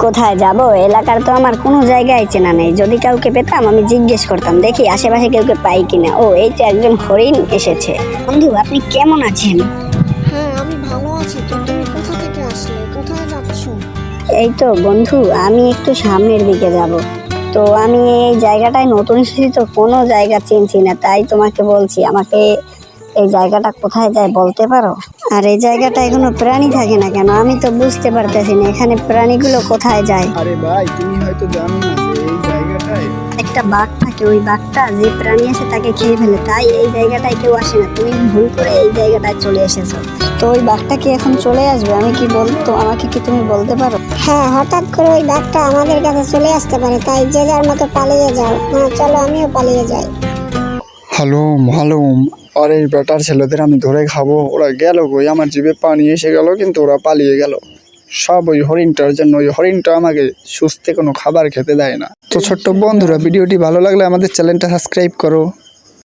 কোথায় যাব? এলাকার তো আমার কোনো জায়গায় চেনা নেই। যদি কাউকে পেতাম আমি জিজ্ঞেস করতাম, দেখি আশেপাশে কাউকে পাই কিনা। ও, এই তো একজন হরিণ এসেছে। বন্ধু, আপনি কেমন আছেন? হ্যাঁ, আমি ভালো আছি। তো তুমি কোথা থেকে আসলে? কোথায় যাচ্ছো? এই তো বন্ধু, আমি একটু সামনের দিকে যাব। তো আমি এই জায়গাটায় নতুন এসেছি, তো কোনো জায়গা চিনছি না, তাই তোমাকে বলছি আমাকে এই জায়গাটা কোথায় যায় বলতে পারো? আর এই জায়গাটায় কোনো প্রাণী থাকে না কেন? আমি তো বুঝতে পারতেছি না এখানে প্রাণীগুলো কোথায় যায়। আরে ভাই, তুমি হয়তো জানো না যে এই জায়গাটায় একটা বাঘ থাকে, ওই বাঘটা যে প্রাণী আছে তাকে খেয়ে ফেলে, তাই এই জায়গাটায় কেউ আসে না। তুমি ভুল করে এই জায়গাটায় চলে এসেছো। তো ওই বাঘটা কি এখন চলে আসবে? আমি কি বলতো, আমাকে কি তুমি বলতে পারো? হ্যাঁ, হঠাৎ করে ওই বাঘটা আমাদের কাছে চলে আসতে পারে, তাই যে যার মতো পালিয়ে যাও। হ্যাঁ, চলো আমিও পালিয়ে যাই। হালুম হালুম। আর এই বেটার ছেলেদের আমি ধরে খাবো। ওরা গেল কই? আমার জিভে পানি এসে গেল, কিন্তু ওরা পালিয়ে গেল সব ওই হরিণটার জন্য। ওই হরিণটা আমাকে সুস্থে কোনো খাবার খেতে দেয় না। তো ছোট্ট বন্ধুরা, ভিডিওটি ভালো লাগলে আমাদের চ্যানেলটা সাবস্ক্রাইব করো।